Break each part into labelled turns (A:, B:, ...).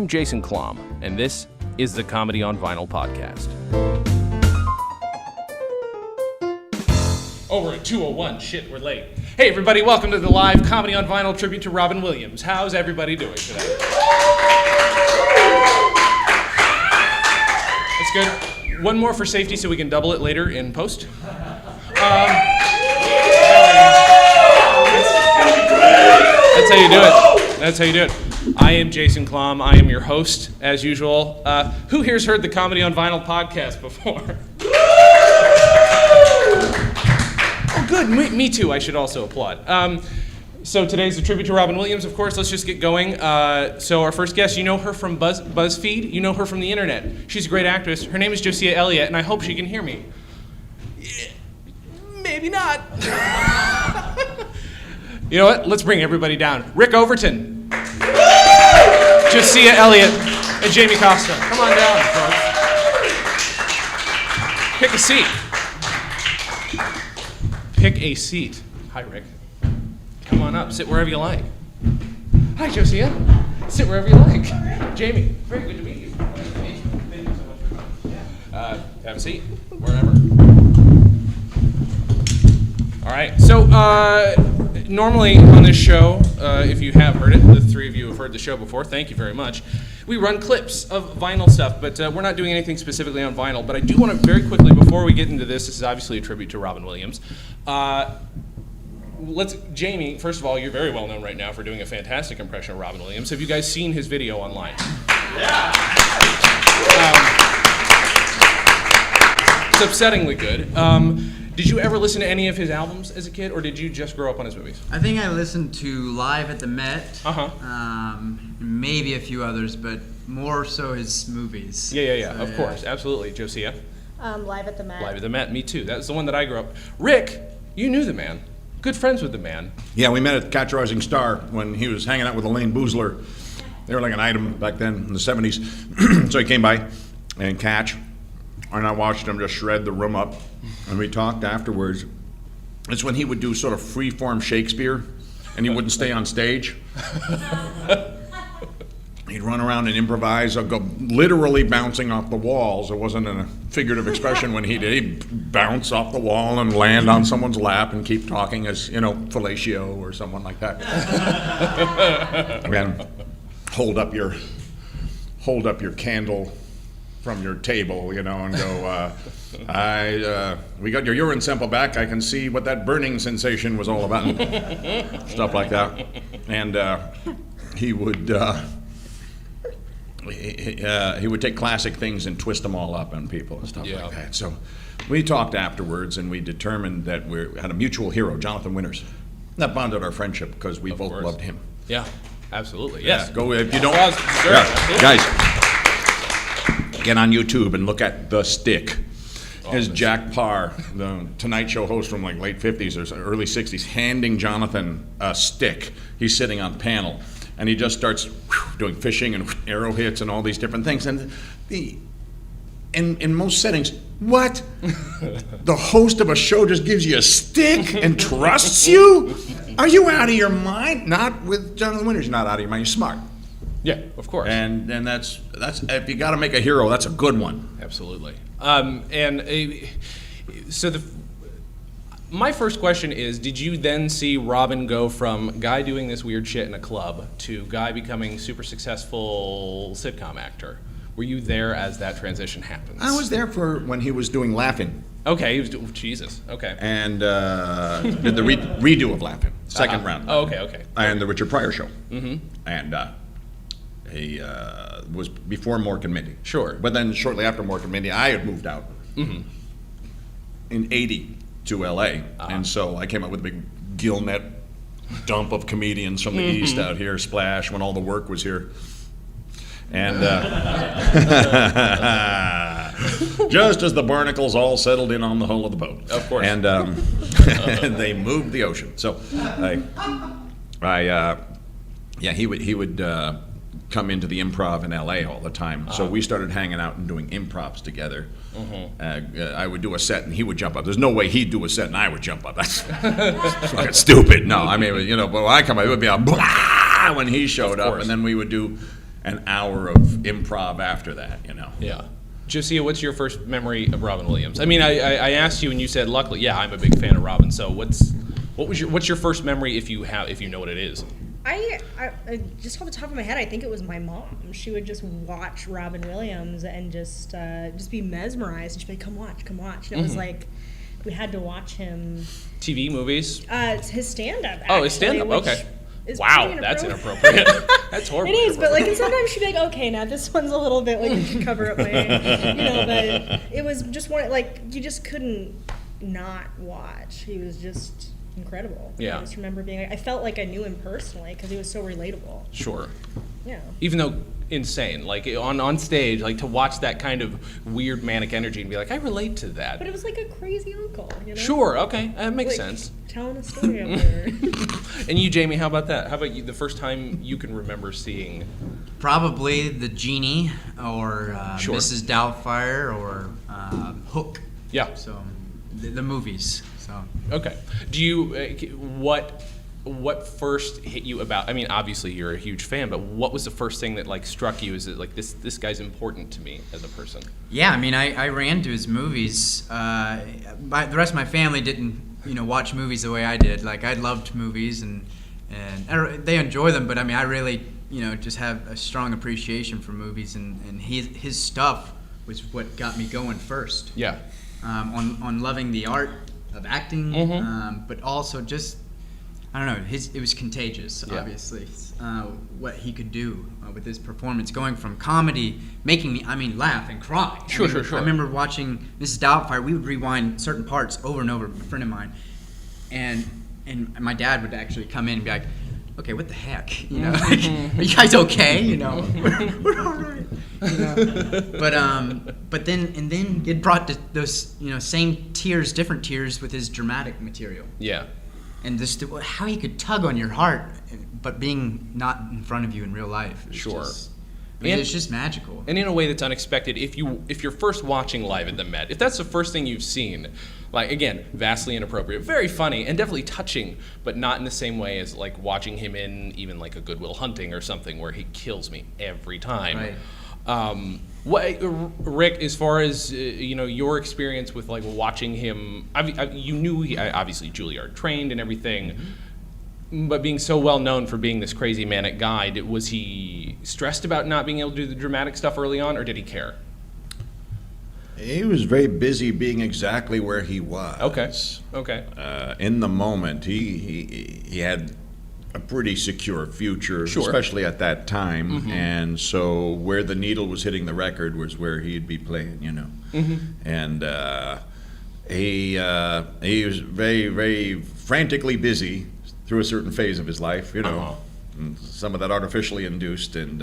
A: I'm Jason Klamm, and this is the Comedy on Vinyl podcast. Over at 2:01, shit, we're late. Hey everybody, welcome to the live Comedy on Vinyl tribute to Robin Williams. How's everybody doing today? That's good. One more for safety so we can double it later in post. That's how you do it. That's how you do it. I am Jason Klamm. I am your host, as usual. Who here's heard the Comedy on Vinyl podcast before? Oh, good. Me too. I should also applaud. So today's a tribute to Robin Williams, of course. Let's just get going. So our first guest, you know her from BuzzFeed. You know her from the internet. She's a great actress. Her name is Josia Elliott, and I hope she can hear me. Maybe not. You know what? Let's bring everybody down. Rick Overton, Josia Elliott, and Jamie Costa. Come on down, folks. Pick a seat. Pick a seat. Hi, Rick. Come on up. Sit wherever you like. Hi, Josia. Sit wherever you like. Jamie, very good to meet you. Thank you so much for coming. Have a seat. Wherever. All right. So, normally on this show, if you have heard it, the three of you have heard the show before, thank you very much. We run clips of vinyl stuff, but we're not doing anything specifically on vinyl. But I do want to very quickly, before we get into this is obviously a tribute to Robin Williams. Jamie, first of all, you're very well known right now for doing a fantastic impression of Robin Williams. Have you guys seen his video online? Yeah. It's upsettingly good. Did you ever listen to any of his albums as a kid, or did you just grow up on his movies?
B: I think I listened to Live at the Met, maybe a few others, but more so his movies.
A: Yeah, so, of course, absolutely. Josia?
C: Live at the Met.
A: Live at the Met, me too. That's the one that I grew up. Rick, you knew the man. Good friends with the man.
D: Yeah, we met at Catch a Rising Star when he was hanging out with Elaine Boozler. They were like an item back then in the 70s. So he came by and Catch, and I watched him just shred the room up. And we talked afterwards. It's when he would do sort of free-form Shakespeare, and he wouldn't stay on stage. He'd run around and improvise, or go literally bouncing off the walls. It wasn't a figurative expression when he did. He'd bounce off the wall and land on someone's lap and keep talking as, fellatio or someone like that. And hold up your candle from your table, and go, we got your urine sample back. I can see what that burning sensation was all about. Stuff like that. And he would take classic things and twist them all up on people and stuff like that. So we talked afterwards, and we determined that we had a mutual hero, Jonathan Winters. That bonded our friendship because we both loved him.
A: Yeah, absolutely. Yes.
D: Go if you don't.
A: Sure,
D: guys. Get on YouTube and look at The Stick. Here's Jack Parr, the Tonight Show host from like late 50s or early 60s, handing Jonathan a stick. He's sitting on panel, and he just starts doing fishing and arrow hits and all these different things. And in most settings, what? The host of a show just gives you a stick and trusts you? Are you out of your mind? Not with Jonathan Winters. You're not out of your mind. You're smart.
A: Yeah, of course.
D: And that's if you got to make a hero, that's a good one.
A: Absolutely. My first question is, did you then see Robin go from guy doing this weird shit in a club to guy becoming super successful sitcom actor? Were you there as that transition happens?
D: I was there for when he was doing Laughing.
A: Okay, he was doing Jesus. Okay.
D: And did the redo of Laughing, second round.
A: Oh, okay.
D: And the Richard Pryor show.
A: Mm-hmm.
D: And he was before Mork and Mindy.
A: Sure.
D: But then shortly after Mork and Mindy, I had moved out in '80 to LA, and so I came up with a big Gillnet dump of comedians from the East out here, Splash, when all the work was here. And just as the barnacles all settled in on the hull of the boat.
A: Of course.
D: And they moved the ocean. So he would come into the improv in LA all the time. So we started hanging out and doing improvs together. I would do a set and he would jump up. There's no way he'd do a set and I would jump up. That's fucking stupid. No, I mean, but when I come up, it would be a blah when he showed up, and then we would do. an hour of improv after that, you know.
A: Yeah. Josia, what's your first memory of Robin Williams? I mean, I asked you and you said, luckily, yeah, I'm a big fan of Robin. So what's your first memory if you know what it is?
C: I just off the top of my head, I think it was my mom. She would just watch Robin Williams and just be mesmerized. And she'd be like, "Come watch, come watch." And it was like we had to watch him.
A: TV, movies?
C: His stand-up.
A: Oh, his stand-up. Okay. Wow, that's inappropriate. That's horrible.
C: It is, but like, and sometimes she'd be like, "Okay, now this one's a little bit like you should cover up my," But it was just one like you just couldn't not watch. He was just incredible.
A: Yeah.
C: I just remember being. I felt like I knew him personally because he was so relatable.
A: Sure.
C: Yeah.
A: Even though insane, like on stage, like to watch that kind of weird manic energy and be like, I relate to that.
C: But it was like a crazy uncle,
A: Sure. Okay, that makes
C: like,
A: sense.
C: Telling a story over there.
A: And you, Jamie, how about that? How about you? The first time you can remember seeing?
B: Probably The Genie or
A: Sure.
B: Mrs. Doubtfire or Hook.
A: Yeah.
B: So the movies. So
A: Okay. Do you what first hit you about? I mean, obviously you're a huge fan, but what was the first thing that like struck you? Is it like this guy's important to me as a person?
B: yeah, I mean, I ran to his movies. The rest of my family didn't, watch movies the way I did. Like I loved movies and they enjoy them, but I mean, I really, just have a strong appreciation for movies, and his stuff was what got me going first.
A: Yeah.
B: On loving the art of acting, but also just, I don't know, it was contagious,
A: Yeah.
B: obviously, what he could do with his performance, going from comedy, making me, laugh and cry.
A: Sure.
B: I remember watching Mrs. Doubtfire. We would rewind certain parts over and over, a friend of mine, and my dad would actually come in and be like, okay, what the heck? Like, are you guys okay? We're all right. But then it brought those same tears, different tears with his dramatic material.
A: Yeah.
B: And just how he could tug on your heart, but being not in front of you in real life.
A: Sure.
B: It's just magical.
A: And in a way that's unexpected. If you're first watching Live at the Met, if that's the first thing you've seen, like again, vastly inappropriate, very funny and definitely touching, but not in the same way as like watching him in even like a Good Will Hunting or something where he kills me every time.
B: Right.
A: Rick, as far as your experience with like watching him, you knew he obviously Juilliard trained and everything. But being so well known for being this crazy manic guy, was he stressed about not being able to do the dramatic stuff early on, or did he care?
D: He was very busy being exactly where he was.
A: Okay.
D: In the moment, he had a pretty secure future,
A: Sure.
D: especially at that time. And so where the needle was hitting the record was where he'd be playing, And he was very, very frantically busy through a certain phase of his life, and some of that artificially induced, and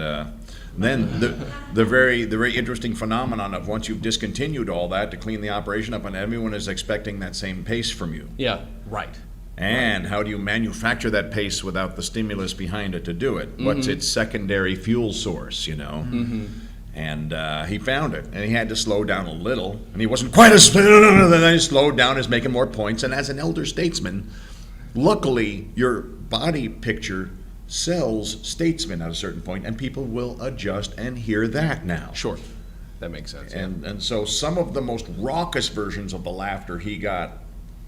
D: then the very interesting phenomenon of once you've discontinued all that to clean the operation up, and everyone is expecting that same pace from you.
A: Yeah. Right.
D: And how do you manufacture that pace without the stimulus behind it to do it? What's its secondary fuel source, And he found it, and he had to slow down a little, and he wasn't quite as then he slowed down, is making more points, and as an elder statesman, luckily your body picture sells statesmen at a certain point, and people will adjust and hear that now.
A: Sure. That makes sense.
D: And so some of the most raucous versions of the laughter he got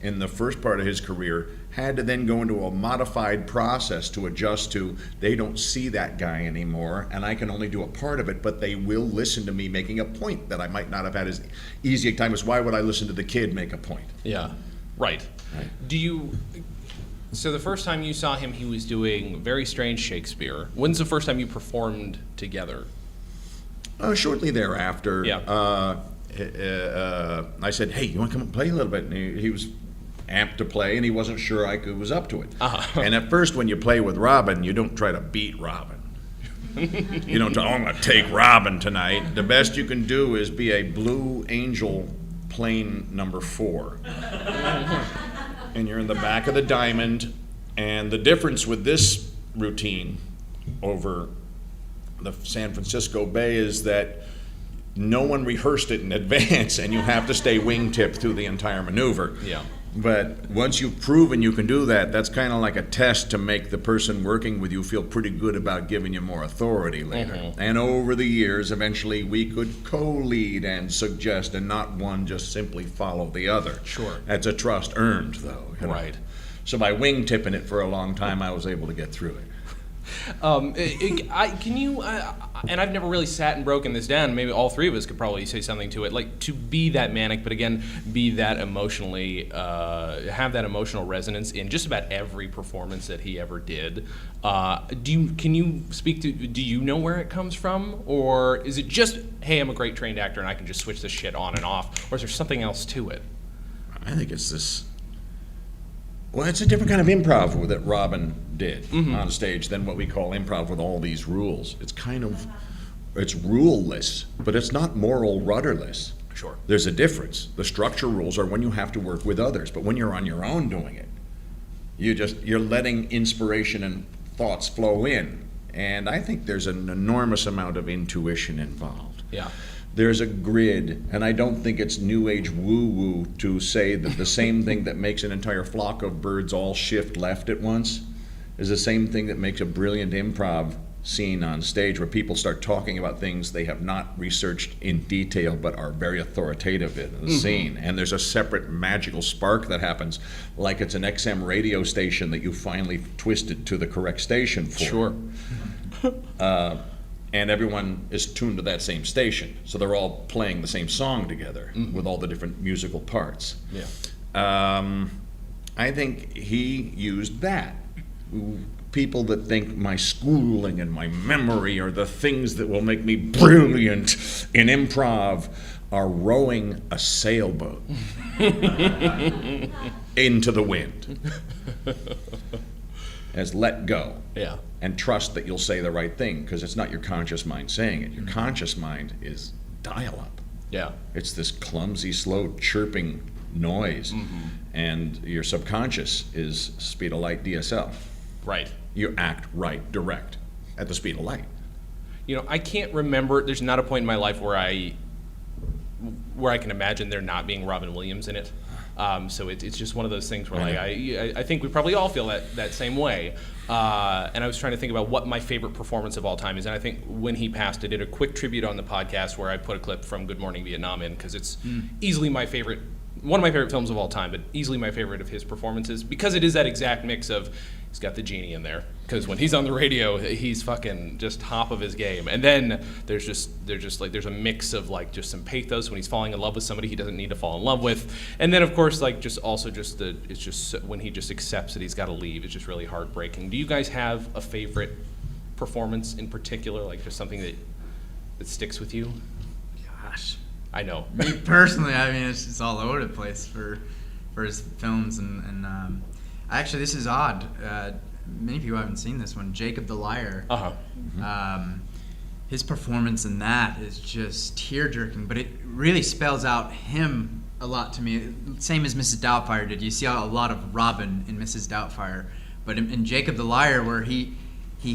D: in the first part of his career had to then go into a modified process to adjust to, they don't see that guy anymore, and I can only do a part of it, but they will listen to me making a point that I might not have had as easy a time as, why would I listen to the kid make a point?
A: Yeah. Right. So the first time you saw him, he was doing Very Strange Shakespeare. When's the first time you performed together?
D: Shortly thereafter.
A: Yeah.
D: I said, hey, you want to come and play a little bit? And he was amped to play, and he wasn't sure I was up to it. And at first, when you play with Robin, you don't try to beat Robin. You don't I'm going to take Robin tonight. The best you can do is be a Blue Angel plane number 4. And you're in the back of the diamond, and the difference with this routine over the San Francisco Bay is that no one rehearsed it in advance, and you have to stay wingtip through the entire maneuver.
A: Yeah.
D: But once you've proven you can do that, that's kind of like a test to make the person working with you feel pretty good about giving you more authority later. And over the years, eventually we could co-lead and suggest, and not one just simply follow the other.
A: Sure.
D: That's a trust earned, though. You know?
A: Right.
D: So by wingtipping it for a long time, I was able to get through it.
A: Can you, and I've never really sat and broken this down, maybe all three of us could probably say something to it, like to be that manic, but again, be that emotionally, have that emotional resonance in just about every performance that he ever did. Can you speak to, do you know where it comes from? Or is it just, hey, I'm a great trained actor and I can just switch this shit on and off? Or is there something else to it?
D: I think it's this. Well, it's a different kind of improv that Robin did on stage than what we call improv with all these rules. It's it's ruleless, but it's not moral rudderless.
A: Sure.
D: There's a difference. The structure rules are when you have to work with others, but when you're on your own doing it, you're letting inspiration and thoughts flow in. And I think there's an enormous amount of intuition involved.
A: Yeah.
D: There's a grid, and I don't think it's new age woo-woo to say that the same thing that makes an entire flock of birds all shift left at once is the same thing that makes a brilliant improv scene on stage where people start talking about things they have not researched in detail but are very authoritative in the scene. And there's a separate magical spark that happens, like it's an XM radio station that you finally twisted to the correct station for.
A: Sure.
D: And everyone is tuned to that same station, so they're all playing the same song together with all the different musical parts.
A: Yeah.
D: I think he used that. People that think my schooling and my memory are the things that will make me brilliant in improv are rowing a sailboat into the wind. As let go.
A: Yeah.
D: And trust that you'll say the right thing, because it's not your conscious mind saying it. Your conscious mind is dial-up.
A: Yeah.
D: It's this clumsy, slow, chirping noise. And your subconscious is speed of light DSL.
A: Right.
D: You act right, direct, at the speed of light.
A: You know, I can't remember, there's not a point in my life where I can imagine there not being Robin Williams in it. So it's just one of those things where like I think we probably all feel that same way. And I was trying to think about what my favorite performance of all time is, and I think when he passed, I did a quick tribute on the podcast where I put a clip from Good Morning Vietnam in, because it's easily my favorite, one of my favorite films of all time, but easily my favorite of his performances, because it is that exact mix of, he's got the genie in there, because when he's on the radio, he's fucking just top of his game. And then there's a mix of like just some pathos when he's falling in love with somebody he doesn't need to fall in love with. And then of course like just also just it's just when he just accepts that he's got to leave, it's just really heartbreaking. Do you guys have a favorite performance in particular, like just something that sticks with you?
B: Gosh.
A: I know.
B: Me personally, I mean, it's just all over the place for his films, and actually, this is odd. Many people haven't seen this one. Jacob the Liar. His performance in that is just tear-jerking, but it really spells out him a lot to me. Same as Mrs. Doubtfire did. You see a lot of Robin in Mrs. Doubtfire, but in Jacob the Liar, where he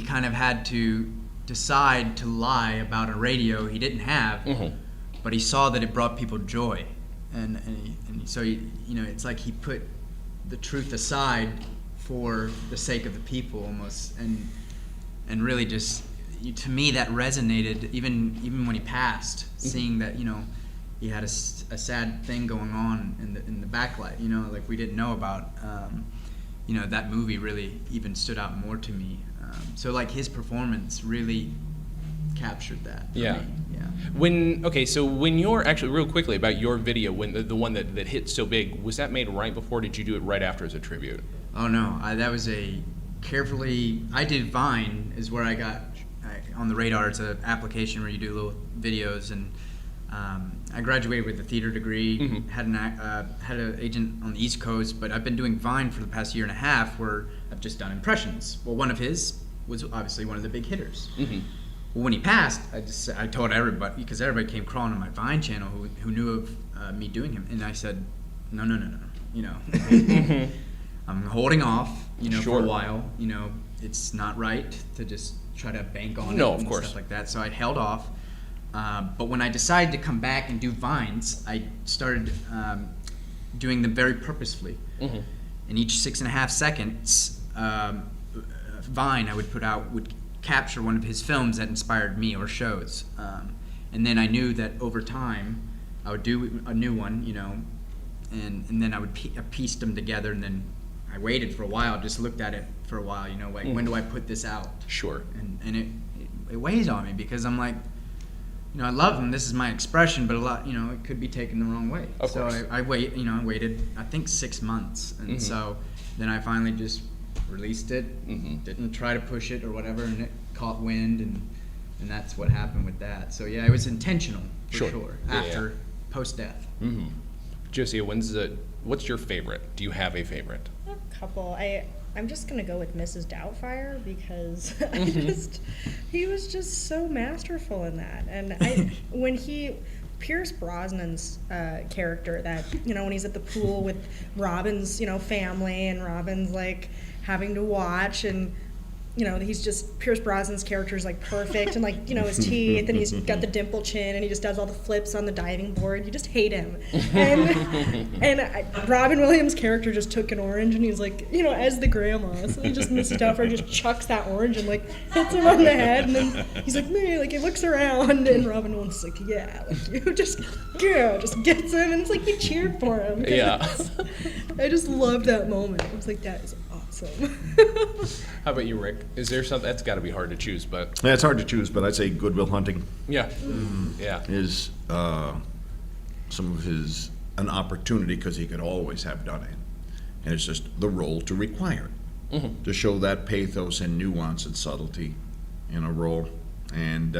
B: kind of had to decide to lie about a radio he didn't have. But he saw that it brought people joy, and so it's like he put the truth aside for the sake of the people almost, and really just to me that resonated even when he passed, seeing that he had a sad thing going on in the backlight, like we didn't know about. That movie really even stood out more to me. So like his performance really captured that for me. Yeah.
A: When you're actually, real quickly about your video, when the one that hit so big, was that made right before? Did you do it right after as a tribute?
B: Oh no, that was I did Vine is where I got on the radar. It's an application where you do little videos, and I graduated with a theater degree. Had an agent on the East Coast, but I've been doing Vine for the past year and a half, where I've just done impressions. Well, one of his was obviously one of the big hitters. Well, when he passed, I told everybody, because everybody came crawling on my Vine channel who knew of me doing him, and I said, no, I'm holding off, for a while. It's not right to just try to bank on it and stuff like that. So I held off. But when I decided to come back and do Vines, I started doing them very purposefully. And each 6.5 seconds, Vine I would put out would capture one of his films that inspired me or shows. And then I knew that over time I would do a new one, you know, and then I would piece them together, and then I waited for a while, just looked at it for a while, you know, like when do I put this out?
A: Sure.
B: And it weighs on me because I'm like, you know, I love him. This is my expression, but a lot, you know, it could be taken the wrong way.
A: Of
B: so
A: course.
B: I waited, I think 6 months, and so then I finally just released it. Didn't try to push it or whatever, and it caught wind, and that's what happened with that. So yeah, it was intentional for sure. After post death.
A: Josia, what's your favorite? Do you have a favorite?
C: A couple. I'm just gonna go with Mrs. Doubtfire because he was just so masterful in that. And when Pierce Brosnan's character, that, you know, when he's at the pool with Robin's, you know, family, and Robin's like having to watch, and you know, he's just, Pierce Brosnan's character is like perfect, and like, you know, his teeth, and he's got the dimple chin, and he just does all the flips on the diving board. You just hate him. And Robin Williams' character just took an orange, and he's like, you know, as the grandma, so he just Mrs. Doubtfire just chucks that orange and like hits him on the head, and then he's like, man, like he looks around, and Robin Williams is like, yeah, like you just gets him, and it's like you cheered for him.
A: Yeah.
C: I just loved that moment. I was like, that is awesome.
A: How about you, Rick? Is there something that's got to be hard to choose, but
D: Yeah, it's hard to choose, but I'd say Good Will Hunting
A: yeah, yeah,
D: is some of his an opportunity because he could always have done it, and it's just the role to require it, to show that pathos and nuance and subtlety in a role, and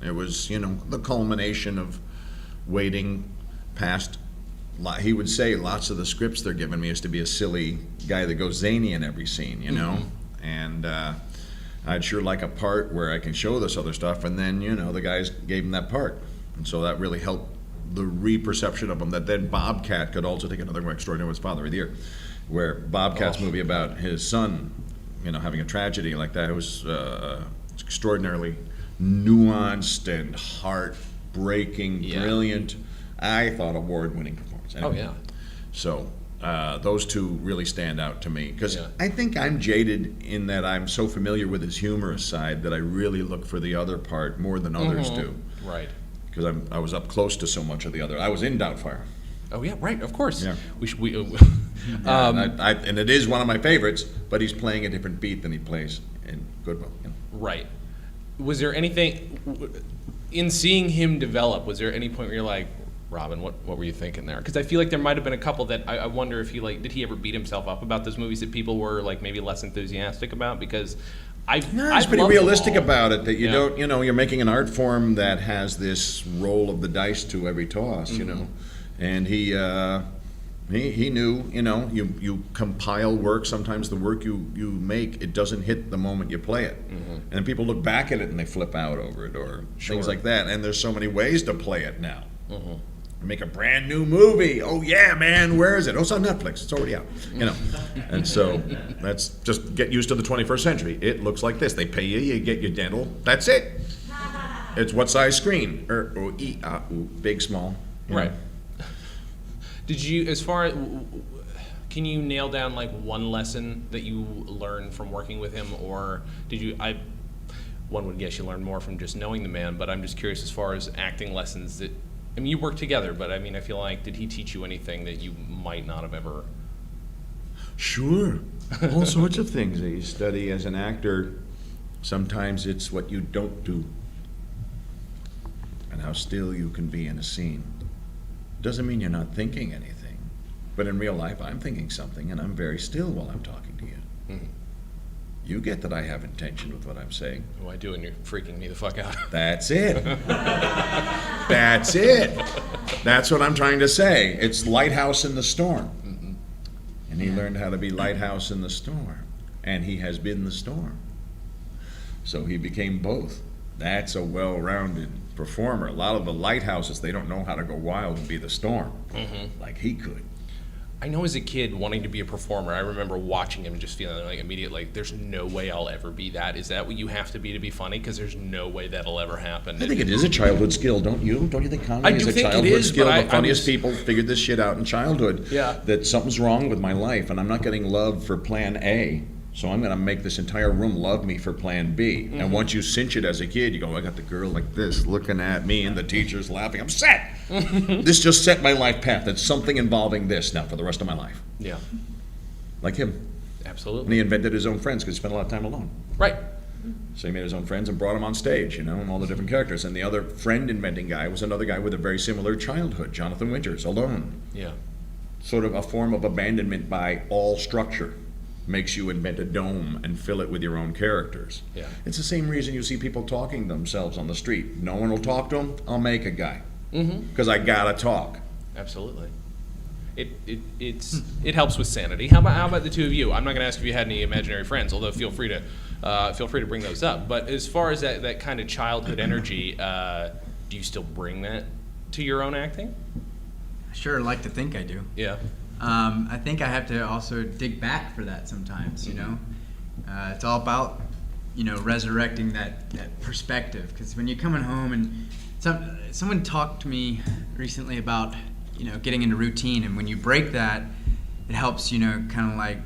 D: it was, you know, the culmination of waiting past. He would say lots of the scripts they're giving me is to be a silly guy that goes zany in every scene, you know, and I'd sure like a part where I can show this other stuff, and then, you know, the guys gave him that part, and so that really helped the re-perception of him, that then Bobcat could also take another Extraordinary Was Father of the Year, where Bobcat's movie about his son, you know, having a tragedy like that, it was extraordinarily nuanced and heartbreaking, brilliant, I thought award-winning performance. Anyway,
A: oh yeah,
D: so those two really stand out to me because
A: Yeah.
D: I think I'm jaded in that I'm so familiar with his humorous side that I really look for the other part more than others do.
A: right.
D: Because I was up close to so much of the other. I was in Doubtfire.
A: Oh yeah, right. Of course.
D: Yeah. And it is one of my favorites, but he's playing a different beat than he plays in Good Will. You know.
A: Right. Was there anything in seeing him develop? Was there any point where you're like, Robin, what were you thinking there? Because I feel like there might have been a couple that I wonder if did he ever beat himself up about those movies that people were like maybe less enthusiastic about? Because
D: He's pretty realistic about it, that you don't, you know, you're making an art form that has this roll of the dice to every toss, you know, and he knew, you know, you compile work, sometimes the work you make, it doesn't hit the moment you play it, and people look back at it and they flip out over it or things like that, and there's so many ways to play it now. Make a brand new movie. Oh yeah, man, where is it? Oh, it's on Netflix. It's already out. You know, and so that's just get used to the 21st century. It looks like this. They pay you, you get your dental. That's it. It's what size screen? Big, small.
A: Right. Did you, can you nail down like one lesson that you learned from working with him, or did you? One would guess you learned more from just knowing the man, but I'm just curious as far as acting lessons that. I mean, you work together, but I mean, I feel like, did he teach you anything that you might not have ever?
D: Sure. All sorts of things that you study as an actor. Sometimes it's what you don't do and how still you can be in a scene. Doesn't mean you're not thinking anything, but in real life, I'm thinking something and I'm very still while I'm talking to you. You get that I have intention with what I'm saying.
A: Oh, I do, and you're freaking me the fuck out.
D: That's it. That's it. That's what I'm trying to say. It's lighthouse in the storm. And he learned how to be lighthouse in the storm. And he has been the storm. So he became both. That's a well-rounded performer. A lot of the lighthouses, they don't know how to go wild and be the storm like he could.
A: I know as a kid wanting to be a performer, I remember watching him and just feeling like immediately, like, there's no way I'll ever be that. Is that what you have to be funny? Because there's no way that'll ever happen.
D: I think it is a childhood skill, don't you? Don't you think
A: I
D: comedy
A: do
D: is a
A: think it
D: childhood
A: is,
D: skill?
A: but
D: The funniest people figured this shit out in childhood.
A: Yeah.
D: That something's wrong with my life, and I'm not getting love for plan A. So I'm going to make this entire room love me for plan B. And once you cinch it as a kid, you go, I got the girl like this looking at me and the teacher's laughing. I'm set. This just set my life path. It's something involving this now for the rest of my life.
A: Yeah,
D: Like him. And
A: absolutely.
D: he invented his own friends because he spent a lot of time alone.
A: Right.
D: So he made his own friends and brought them on stage, and all the different characters. And the other friend-inventing guy was another guy with a very similar childhood, Jonathan Winters, alone.
A: Yeah.
D: Sort of a form of abandonment by all structure. Makes you invent a dome and fill it with your own characters.
A: Yeah.
D: It's the same reason you see people talking themselves on the street. No one will talk to them, I'll make a guy. Because I gotta talk.
A: Absolutely. It helps with sanity. How about the two of you? I'm not going to ask if you had any imaginary friends, although feel free to bring those up. But as far as that kind of childhood energy, do you still bring that to your own acting?
B: I sure like to think I do.
A: Yeah.
B: I think I have to also dig back for that sometimes, It's all about, resurrecting that perspective. Because when you're coming home and someone talked to me recently about, getting into routine. And when you break that, it helps, kind of like,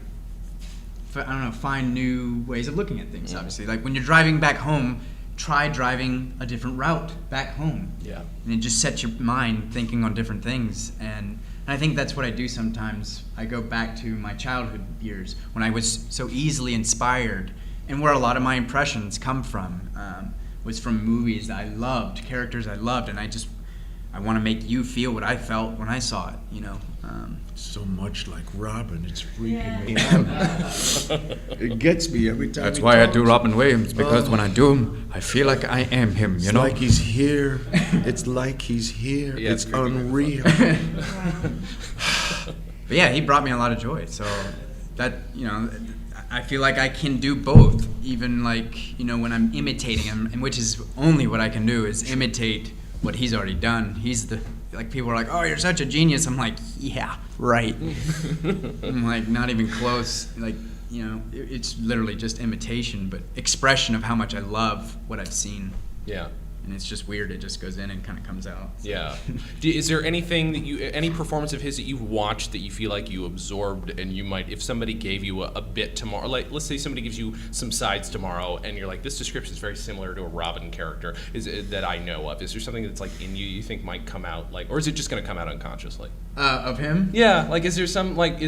B: find new ways of looking at things, obviously. Like when you're driving back home, try driving a different route back home.
A: Yeah.
B: And it just sets your mind thinking on different things. And I think that's what I do sometimes. I go back to my childhood years when I was so easily inspired, and where a lot of my impressions come from was from movies I loved, characters I loved, and I want to make you feel what I felt when I saw it,
E: So much like Robin, it's freaking me
C: Yeah.
E: out. It gets me every time.
F: That's
E: he
F: why I
E: talks.
F: do Robin Williams, because when I do him, I feel like I am him,
E: It's like he's here. It's like he's here.
A: Yeah,
E: it's
A: it's creepy.
E: unreal.
B: But yeah, he brought me a lot of joy. So that, I feel like I can do both, even like, when I'm imitating him, and which is only what I can do is imitate what he's already done. People are like, oh, you're such a genius. I'm like, yeah, right. I'm like, not even close. Like, it's literally just imitation, but expression of how much I love what I've seen.
A: Yeah.
B: And it's just weird. It just goes in and kind of comes out.
A: Yeah. Is there anything any performance of his that you've watched that you feel like you absorbed, and you might, if somebody gave you a bit tomorrow, like let's say somebody gives you some sides tomorrow, and you're like, this description is very similar to a Robin character, that I know of. Is there something that's like in you think might come out, like, or is it just going to come out unconsciously?
B: Of him?
A: Yeah. Like, is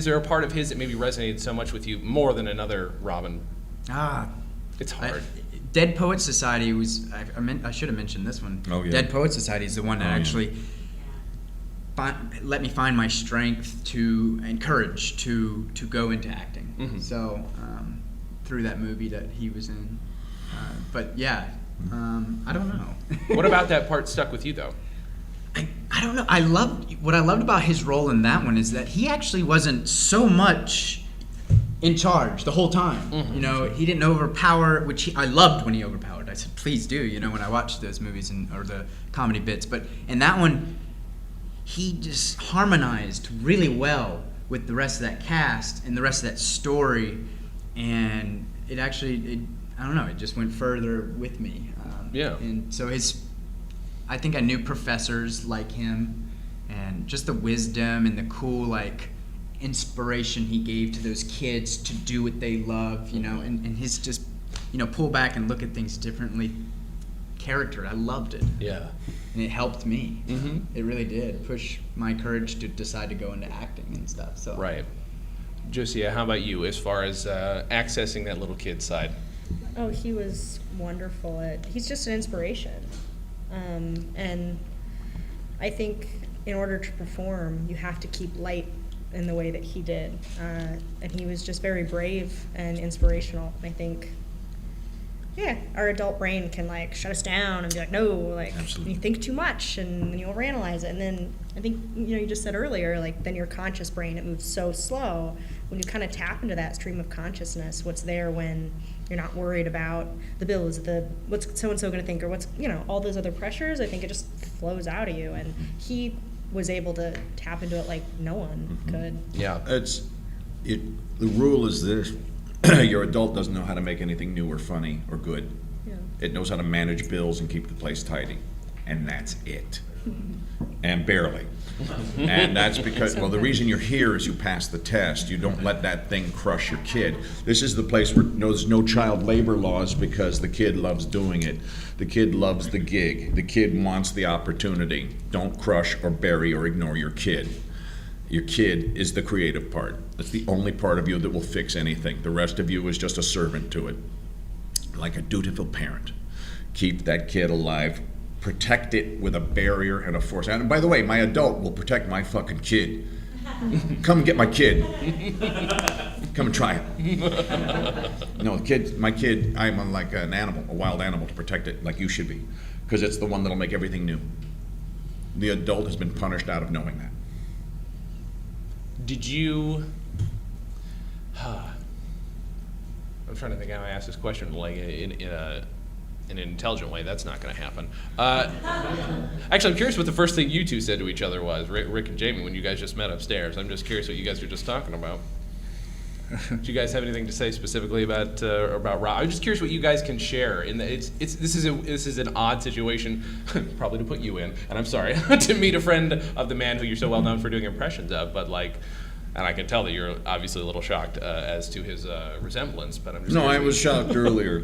A: there a part of his that maybe resonated so much with you more than another Robin? It's hard.
B: Dead Poets Society was, I should have mentioned this one.
D: Oh, yeah.
B: Dead Poets Society is the one that actually let me find my strength and courage to go into acting. So through that movie that he was in. But yeah, I don't know.
A: What about that part stuck with you though?
B: I don't know. What I loved about his role in that one is that he actually wasn't so much in charge the whole time. He didn't overpower, which I loved when he overpowered. I said, please do, when I watched those movies or the comedy bits. But in that one, he just harmonized really well with the rest of that cast and the rest of that story. And it actually, I don't know, it just went further with me.
A: Yeah.
B: And so I think I knew professors like him, and just the wisdom and the cool, inspiration he gave to those kids to do what they love, and his just, pull back and look at things differently character. I loved it.
A: Yeah.
B: And it helped me. It really did push my courage to decide to go into acting and stuff. So
A: Right. Josia, how about you as far as accessing that little kid side?
C: Oh, he was wonderful. He's just an inspiration. And I think in order to perform, you have to keep light in the way that he did. And he was just very brave and inspirational. I think, our adult brain can shut us down and be like, no, you think too much and then you'll overanalyze it. And then I think, you just said earlier, then your conscious brain, it moves so slow. When you kind of tap into that stream of consciousness, what's there when you're not worried about the bills, what's so-and-so going to think, or what's, all those other pressures, I think it just flows out of you. And he was able to tap into it like no one could.
A: Yeah.
D: The rule is this: your adult doesn't know how to make anything new or funny or good.
C: Yeah.
D: It knows how to manage bills and keep the place tidy, and that's it. And barely. And that's because, well, the reason you're here is you pass the test. You don't let that thing crush your kid. This is the place where there's no child labor laws because the kid loves doing it. The kid loves the gig. The kid wants the opportunity. Don't crush or bury or ignore your kid. Your kid is the creative part. That's the only part of you that will fix anything. The rest of you is just a servant to it. Like a dutiful parent. Keep that kid alive. Protect it with a barrier and a force. And by the way, my adult will protect my fucking kid. Come and get my kid. Come and try it. No, my kid, I'm like an animal, a wild animal, to protect it like you should be. Because it's the one that'll make everything new. The adult has been punished out of knowing that.
A: Did you... I'm trying to think how I ask this question like in an intelligent way. That's not going to happen. Actually, I'm curious what the first thing you two said to each other was, Rick and Jamie, when you guys just met upstairs. I'm just curious what you guys were just talking about. Do you guys have anything to say specifically about Rob? I'm just curious what you guys can share. This is an odd situation, probably to put you in, and I'm sorry, to meet a friend of the man who you're so well known for doing impressions of, but like. And I can tell that you're obviously a little shocked as to his resemblance, but I'm just...
D: No, I was shocked earlier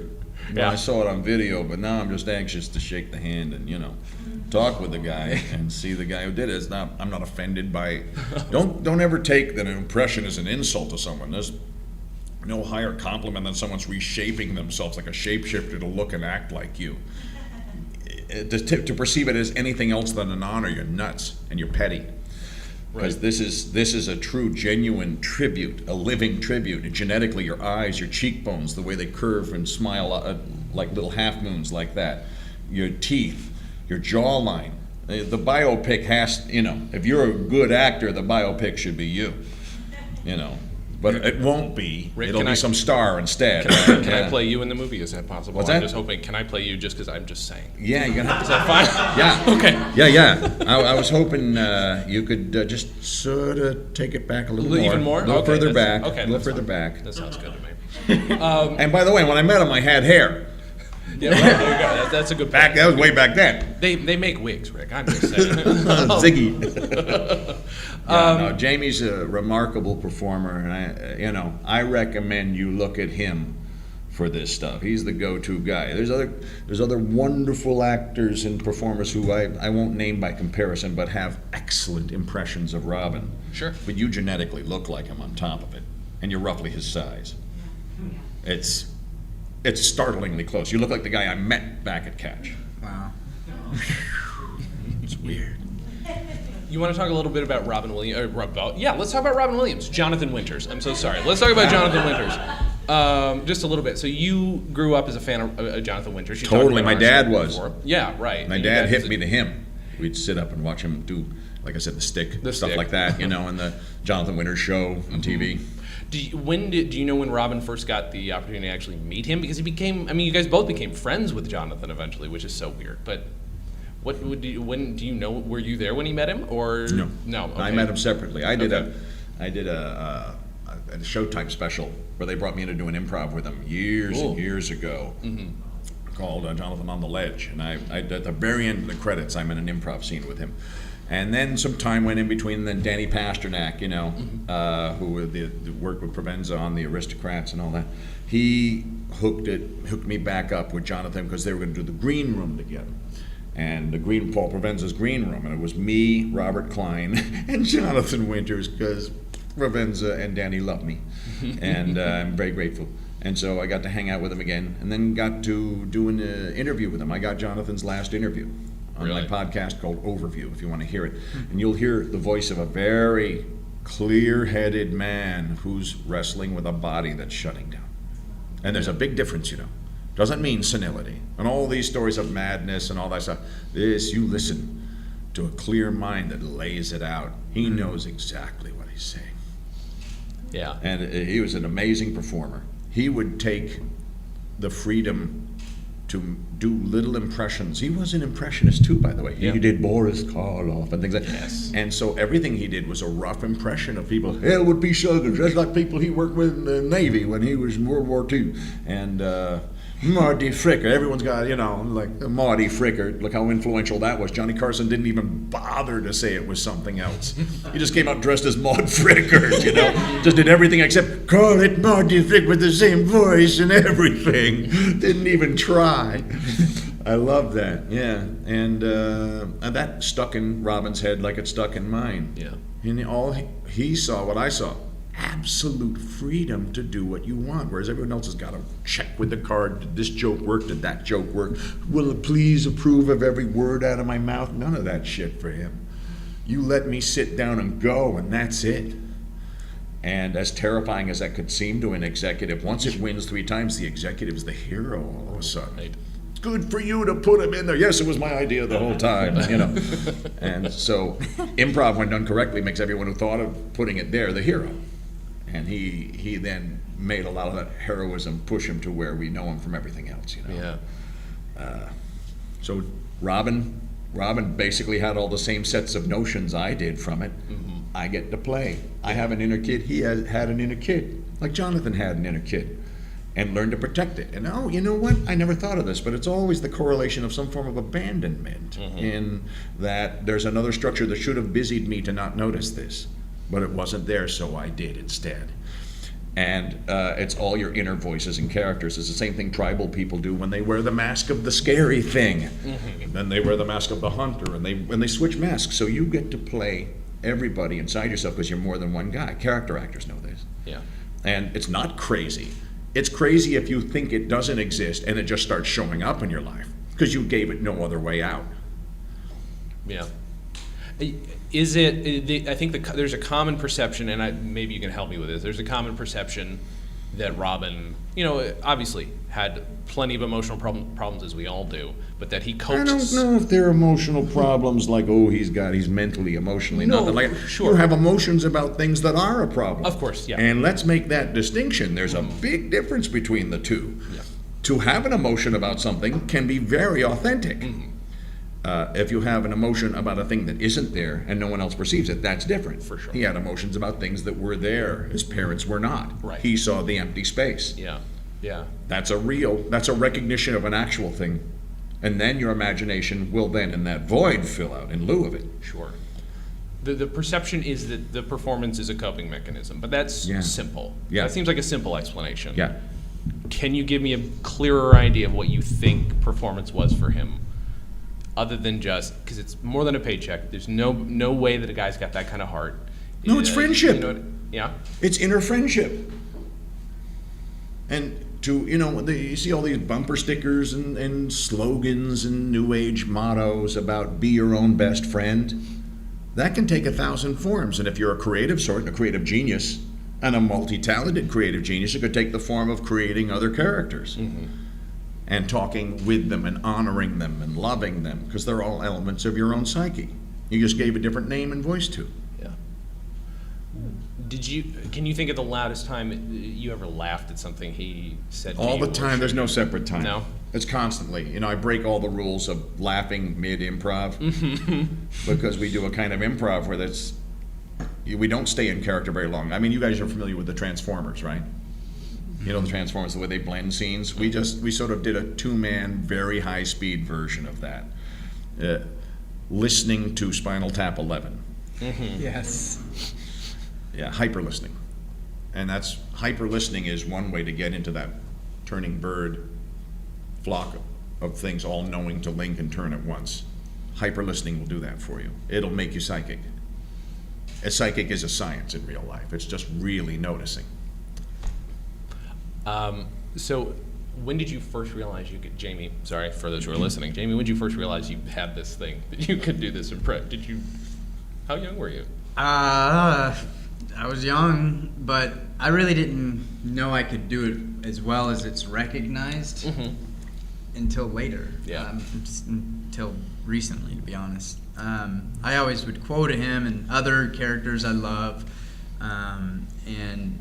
D: when
A: Yeah.
D: I saw it on video, but now I'm just anxious to shake the hand and, talk with the guy and see the guy who did it. I'm not offended by... Don't ever take that an impression as an insult to someone. There's no higher compliment than someone's reshaping themselves like a shapeshifter to look and act like you. To perceive it as anything else than an honor, you're nuts and you're petty. Because
A: Right.
D: this is a true, genuine tribute, a living tribute. And genetically, your eyes, your cheekbones, the way they curve and smile like little half moons like that, your teeth, your jawline. The biopic has, if you're a good actor, the biopic should be you, But it won't be.
A: Rick,
D: It'll
A: can
D: be
A: I-
D: some star instead.
A: Can I play you in the movie? Is that possible?
D: What's
A: I'm
D: that?
A: just hoping. Can I play you just because I'm just saying?
D: Yeah, you're gonna have
A: Is
D: to.
A: that fine?
D: Yeah.
A: Okay.
D: Yeah. I was hoping you could just sort of take it back a little more.
A: Even more?
D: A little
A: Okay,
D: further
A: that's-
D: back.
A: okay,
D: a little
A: that's
D: further
A: fine.
D: back.
A: That sounds good to me.
D: And by the way, when I met him, I had hair.
A: Yeah, well, there you go. That's a good
D: That was way back then.
A: They make wigs, Rick. I'm just saying.
D: Ziggy. No, Jamie's a remarkable performer, and I recommend you look at him for this stuff. He's the go-to guy. There's other wonderful actors and performers who I won't name by comparison, but have excellent impressions of Robin.
A: Sure.
D: But you genetically look like him on top of it, and you're roughly his size. It's startlingly close. You look like the guy I met back at Catch.
B: Wow.
D: It's weird.
A: You want to talk a little bit about Robin Williams? Yeah, let's talk about Robin Williams. Jonathan Winters. I'm so sorry. Let's talk about Jonathan Winters. Just a little bit. So you grew up as a fan of Jonathan Winters. You talked
D: Totally.
A: about
D: My
A: our
D: dad
A: show
D: was.
A: before. Yeah, right.
D: My
A: And you
D: dad
A: guys-
D: hipped me to him. We'd sit up and watch him do, like I said, the stick, stuff
A: stick.
D: like that, and the Jonathan Winters show on TV.
A: Do you know when Robin first got the opportunity to actually meet him? Because you guys both became friends with Jonathan eventually, which is so weird. But when do you know? Were you there when he met him, or
D: No.
A: No. Okay.
D: I met him separately. I did
A: Okay.
D: a Showtime special where they brought me in to do an improv with him years
A: Cool.
D: and years ago, called Jonathan on the Ledge. And I at the very end of the credits, I'm in an improv scene with him. And then some time went in between. Then Danny Pasternak, who worked with Provenza on The Aristocrats and all that, he hooked me back up with Jonathan because they were going to do the Green Room together. And Paul Provenza's Green Room, and it was me, Robert Klein, and Jonathan Winters, because Provenza and Danny love me, and I'm very grateful. And so I got to hang out with him again, and then got to do an interview with him. I got Jonathan's last interview on
A: Really?
D: my podcast called Overview, if you want to hear it. And you'll hear the voice of a very clear-headed man who's wrestling with a body that's shutting down. And there's a big difference, Doesn't mean senility. And all these stories of madness and all that stuff. You listen to a clear mind that lays it out. He knows exactly what he's saying.
A: Yeah.
D: And he was an amazing performer. He would take the freedom to do little impressions. He was an impressionist too, by the way.
A: Yeah.
D: He did Boris Karloff and things like that.
A: Yes.
D: And so everything he did was a rough impression of people. Elwood P. Sugar, just like people he worked with in the Navy when he was in World War II. And Marty Fricker, everyone's got, like Marty Fricker, look how influential that was. Johnny Carson didn't even bother to say it was something else. He just came out dressed as Maud Fricker, just did everything except call it Marty Fricker with the same voice and everything. Didn't even try. I love that, yeah. And that stuck in Robin's head like it stuck in mine.
A: Yeah.
D: And all he saw what I saw. Absolute freedom to do what you want, whereas everyone else has got to check with the card. Did this joke work? Did that joke work? Will it please approve of every word out of my mouth? None of that shit for him. You let me sit down and go, and that's it. And as terrifying as that could seem to an executive, once it wins 3 times, the executive's the hero all of a sudden.
A: Right.
D: Good for you to put him in there. Yes, it was my idea the whole time, And so improv, when done correctly, makes everyone who thought of putting it there the hero. And he then made a lot of that heroism push him to where we know him from everything else,
A: Yeah.
D: So Robin basically had all the same sets of notions I did from it.
A: Mm-hmm.
D: I get to play. I have an inner kid. He had an inner kid, like Jonathan had an inner kid, and learned to protect it. And you know what? I never thought of this, but it's always the correlation of some form of abandonment in that there's another structure that should have busied me to not notice this. But it wasn't there, so I did instead. And it's all your inner voices and characters. It's the same thing tribal people do when they wear the mask of the scary thing. And then they wear the mask of the hunter, and they switch masks. So you get to play everybody inside yourself because you're more than one guy. Character actors know this.
A: Yeah.
D: And it's not crazy. It's crazy if you think it doesn't exist and it just starts showing up in your life because you gave it no other way out.
A: Yeah. Is it? I think there's a common perception, and maybe you can help me with this. There's a common perception that Robin, obviously had plenty of emotional problems as we all do, but that he copes.
D: I don't know if they're emotional problems like, he's mentally, emotionally,
A: No,
D: nothing like.
A: sure.
D: You have emotions about things that are a problem.
A: Of course, yeah.
D: And let's make that distinction. There's a big difference between the two.
A: Yeah.
D: To have an emotion about something can be very authentic.
A: Mm-hmm.
D: If you have an emotion about a thing that isn't there and no one else perceives it, that's different.
A: For sure.
D: He had emotions about things that were there. His parents were not.
A: Right.
D: He saw the empty space.
A: Yeah. Yeah.
D: That's a recognition of an actual thing. And then your imagination will then, in that void, fill out in lieu of it.
A: Sure. The perception is that the performance is a coping mechanism, but that's simple.
D: Yeah.
A: That seems like a simple explanation.
D: Yeah.
A: Can you give me a clearer idea of what you think performance was for him? Other than just, because it's more than a paycheck. There's no way that a guy's got that kind of heart.
D: No, it's friendship.
A: Yeah?
D: It's inner friendship. And you see all these bumper stickers and slogans and new age mottos about be your own best friend. That can take 1,000 forms. And if you're a creative sort, a creative genius, and a multi-talented creative genius, it could take the form of creating other characters. Mm-hmm. And talking with them and honoring them and loving them, because they're all elements of your own psyche. You just gave a different name and voice to.
A: Yeah. Can you think of the loudest time you ever laughed at something he said to you?
D: All the time. There's no separate time.
A: No?
D: It's constantly. I break all the rules of laughing mid-improv because we do a kind of improv where we don't stay in character very long. I mean, you guys are familiar with the Transformers, right? The Transformers, the way they blend scenes. We sort of did a 2-man, very high-speed version of that. Listening to Spinal Tap 11.
A: Mm-hmm.
B: Yes.
D: Yeah, hyper-listening. And hyper-listening is one way to get into that turning bird flock of things all knowing to link and turn at once. Hyper-listening will do that for you. It'll make you psychic. A psychic is a science in real life. It's just really noticing.
A: So when did you first realize Jamie, sorry for those who are listening, Jamie, when did you first realize you had this thing, that you could do this how young were you?
B: I was young, but I really didn't know I could do it as well as it's recognized until later.
A: Yeah.
B: Just until recently, to be honest. I always would quote him and other characters I love, and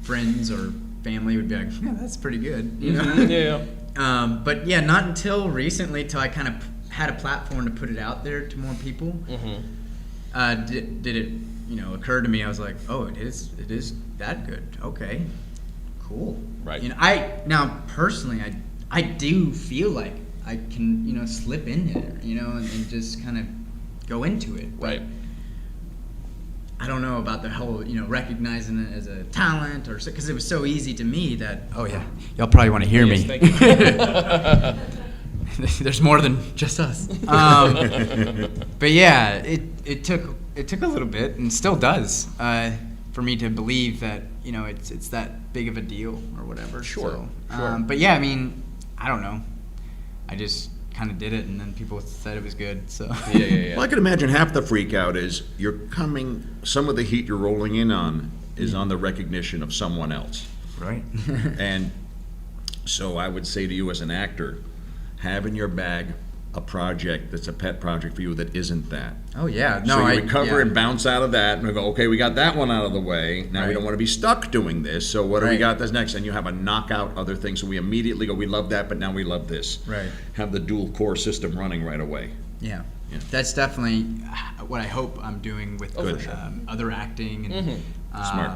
B: friends or family would be like, yeah, that's pretty good,
A: Yeah.
B: But yeah, not until recently, till I kind of had a platform to put it out there to more people, did it, occur to me. I was like, oh, it is that good. Okay, cool.
A: Right.
B: Now personally, I do feel like I can, slip in there, and just kind of go into it. But
A: Right.
B: I don't know about the whole, recognizing it as a talent, or because it was so easy to me that, oh yeah, y'all probably want to hear
A: Yes,
B: me.
A: thank you.
B: There's more than just us. But yeah, it took a little bit, and still does, for me to believe that it's that big of a deal or whatever.
A: Sure,
B: So,
A: sure.
B: But yeah, I mean, I don't know. I just kind of did it, and then people said it was good. So
A: Yeah.
D: Well, I can imagine half the freak out is some of the heat you're rolling in on is on the recognition of someone else.
B: right.
D: And so I would say to you as an actor, have in your bag a project that's a pet project for you that isn't that.
B: Oh yeah, no,
D: So you
B: I
D: recover
B: yeah.
D: and bounce out of that, and we go, okay, we got that one out of the way. Now we
B: Right.
D: don't want to be stuck doing this. So what do we
B: Right.
D: got this next? And you have a knockout other things. So we immediately go, we love that, but now we love this.
B: Right.
D: Have the dual core system running right away.
B: Yeah.
D: Yeah.
B: That's definitely what I hope I'm doing with
A: for sure.
B: other acting. And,
D: Smart.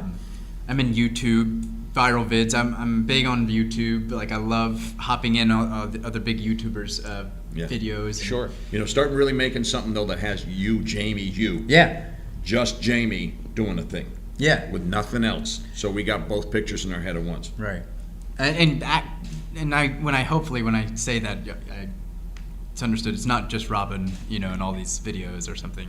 B: I'm in YouTube viral vids. I'm big on YouTube. Like I love hopping in on the other big YouTubers'
D: Yeah.
B: videos. and-
A: Sure.
D: Start really making something though that has you, Jamie, you.
B: Yeah.
D: Just Jamie doing a thing
B: Yeah.
D: with nothing else. So we got both pictures in our head at once.
B: Right. And when I say that, it's understood. It's not just Robin, in all these videos or something,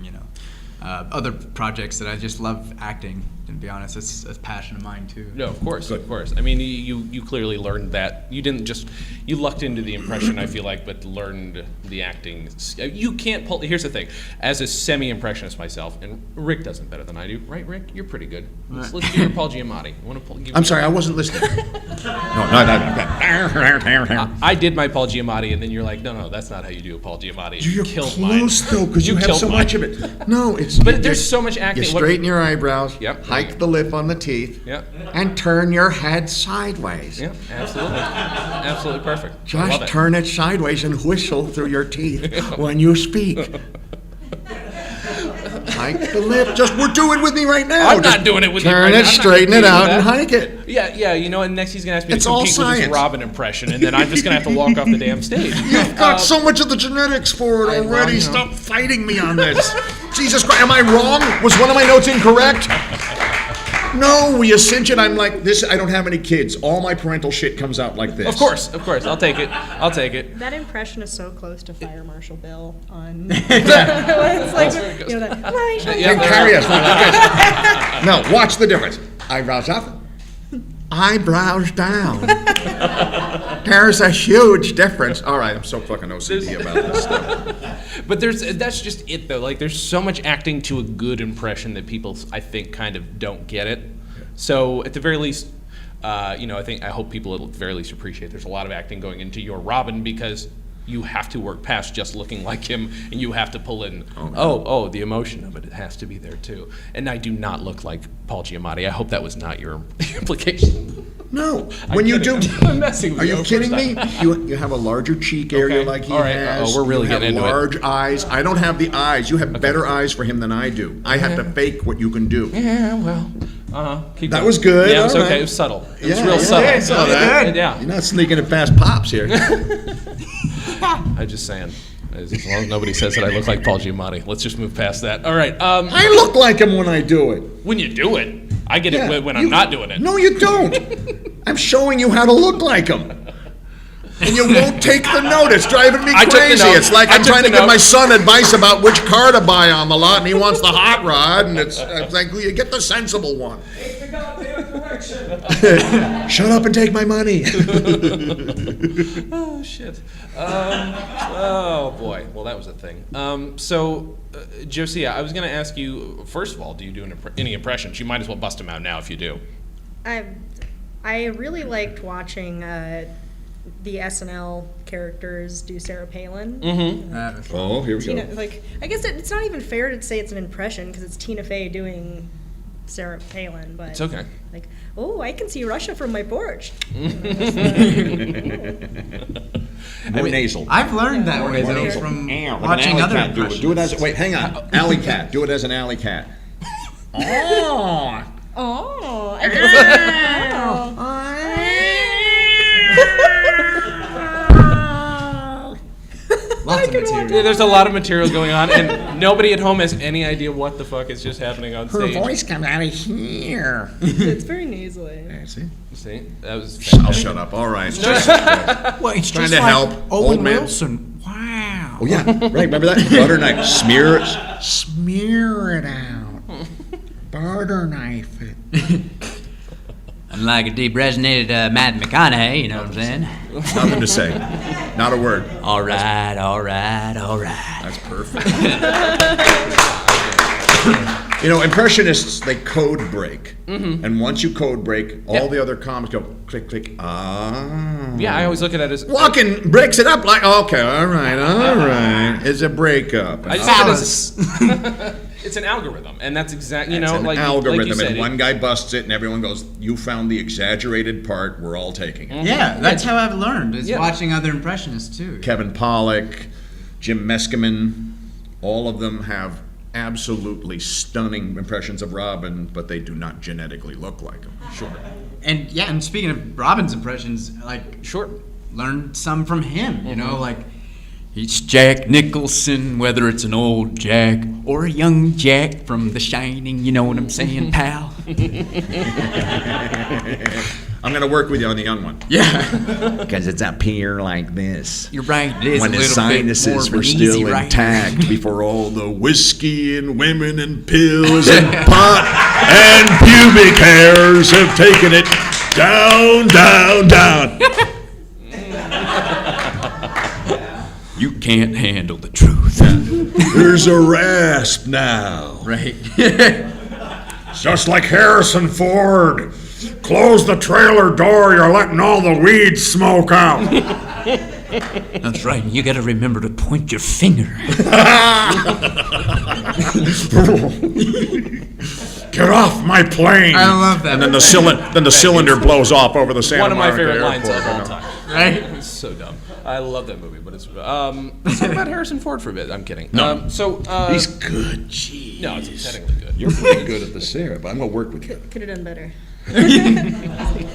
B: other projects that I just love acting. And to be honest, it's a passion of mine too.
A: No, of course, of course. I mean, you clearly learned that. You didn't just, you lucked into the impression, I feel like, but learned the acting. You can't pull, here's the thing. As a semi-impressionist myself, and Rick does it better than I do, right, Rick? You're pretty good. Let's do your Paul Giamatti. You want to
D: I'm sorry, I wasn't listening. No.
A: I did my Paul Giamatti, and then you're like, no, that's not how you do a Paul Giamatti.
D: You're
A: killed
D: close
A: mine.
D: though, because you have
A: killed
D: so
A: mine.
D: much of it. No, it's.
A: But there's so much acting.
D: You
A: What-
D: straighten your eyebrows.
A: Yep.
D: Hike the lip on the teeth.
A: Yeah,
D: And turn your head sideways.
A: yeah, absolutely. Absolutely perfect. I love
D: Just
A: it.
D: turn it sideways and whistle through your teeth when you speak. Hike the lip. We're doing it with me right now.
A: I'm
D: Just
A: not doing it with you
D: turn
A: right now.
D: it,
A: I'm not
D: straighten it
A: gonna do
D: out,
A: that.
D: and hike it.
A: Yeah, and next he's gonna ask me
D: It's
A: to
D: all
A: compete with his
D: science.
A: Robin impression, and then I'm just gonna have to walk off the damn stage.
D: You've got so much of the genetics for it
A: I
D: already.
A: know.
D: Stop fighting me on this. Jesus Christ, am I wrong? Was one of my notes incorrect? No, we cinch it. I'm like this. I don't have any kids. All my parental shit comes out like this.
A: Of course, I'll take it.
C: That impression is so close to Fire Marshal Bill on. It's like, that. Marshal
A: Yeah.
D: And carry us like this. No, watch the difference. Eyebrows up, eyebrows down. There's a huge difference. All right, I'm so fucking OCD about this stuff.
A: But that's just it though. Like there's so much acting to a good impression that people, I think, kind of don't get it. So at the very least, I hope people at the very least appreciate there's a lot of acting going into your Robin, because you have to work past just looking like him, and you have to pull in, the emotion of it. It has to be there too. And I do not look like Paul Giamatti. I hope that was not your implication.
D: No, when you do,
A: I'm messing with
D: are you
A: First
D: kidding me?
A: time.
D: You have a larger cheek area
A: Okay.
D: like he
A: All right.
D: has.
A: We're really
D: you have
A: getting into it.
D: large eyes. I don't have the eyes. You have better eyes for him than I do. I have to fake what you can do.
A: Yeah, well,
D: That
A: going.
D: was good.
A: Yeah, it was
D: all
A: okay.
D: right.
A: It was subtle. It was
D: Yeah,
A: real
D: yeah,
A: subtle.
D: I saw that.
A: Yeah.
D: You're not sneaking it past pops here.
A: I'm just saying. As long as nobody says that I look like Paul Giamatti, let's just move past that. All right.
D: I look like him when I do it.
A: When you do it, I get
D: Yeah,
A: it when I'm not doing it.
D: No, you don't. I'm showing you how to look like him. And you won't take the note. It's driving me
A: I took the
D: crazy.
A: note.
D: It's like
A: I
D: I'm
A: took
D: trying
A: the
D: to give
A: note.
D: my son advice about which car to buy on the lot, and he wants the hot rod, and it's like, well, you get the sensible one. Shut up and take my money.
A: Oh shit. Oh boy. Well, that was a thing. Josia, I was going to ask you. First of all, do you do any impressions? You might as well bust them out now if you do.
C: I really liked watching the SNL characters do Sarah Palin.
A: Mm-hmm.
D: Oh, here we
C: Tina, I guess it's not even fair to say it's an impression, because it's Tina Fey doing Sarah Palin, but
A: It's okay.
C: like, oh, I can see Russia from my porch.
D: More nasal.
B: I've learned that way
D: More
B: though
D: nasal.
B: from
D: Like an
B: watching
D: alley
B: other
D: cat.
B: impressions.
D: Do it as wait, hang on. Alley cat. Do it as an alley cat. Oh.
C: Oh, I can see.
B: Lots of material.
A: Yeah, there's a lot of material going on, and nobody at home has any idea what the fuck is just happening on stage.
D: comes out of here.
C: It's very nasally.
D: See?
A: See, that was
D: I'll
A: fantastic.
D: shut up. All right.
F: Well, it's
D: Trying
F: just
D: to
F: like
D: help.
F: Owen
D: Old man.
F: Wilson. Wow.
D: Oh yeah, right. Remember that butter knife? Smear it out. Butter knife it.
G: Unlike a deep resonated Matt McConaughey, you know what I'm saying?
D: Nothing to say. Not a word.
G: All right, all right, all right.
D: That's perfect. You know, impressionists, they code break. And once you code break, all the other comics go click, click, ah.
A: Yeah, I always look at it as
D: Walken breaks it up like, okay, all right. It's a breakup.
A: I just look at it as it's an algorithm, and that's exactly
D: It's an
A: like
D: algorithm,
A: like you said,
D: and one guy busts it, and everyone goes, you found the exaggerated part, we're all taking it.
B: Yeah, that's how I've learned, is
A: Yeah.
B: watching other impressionists too.
D: Kevin Pollak, Jim Meskimen, all of them have absolutely stunning impressions of Robin, but they do not genetically look like him. Sure.
B: And yeah, and speaking of Robin's impressions, like
A: Sure.
B: learned some from him, you know, like
F: It's Jack Nicholson, whether it's an old Jack or a young Jack from The Shining, you know what I'm saying, pal?
D: I'm going to work with you on the young one.
B: yeah.
D: Because it's up here like this.
F: You're right, it is
D: When
F: a
D: his
F: little bit more
D: sinuses
F: of
D: were
F: an
D: still
F: easy ride.
D: intact before all the whiskey and women and pills and pot and pubic hairs have taken it down, down, down.
F: You can't handle the truth.
D: There's a rasp now.
B: Right.
D: Just like Harrison Ford. Close the trailer door, you're letting all the weeds smoke out.
F: That's right, you gotta remember to point your finger.
D: Get off my plane.
B: I love that.
D: And then the cylinder blows off over the Santa
A: One of my
D: Monica
A: favorite lines
D: airport,
A: of all
D: you know.
A: time.
B: Right?
A: It's so dumb. I love that movie, but it's let's talk about Harrison Ford for a bit. I'm kidding. No.
D: He's good, gee.
A: No, it's upsettingly good.
D: You're pretty good at the syrup. I'm going to work with you.
C: Could have done better.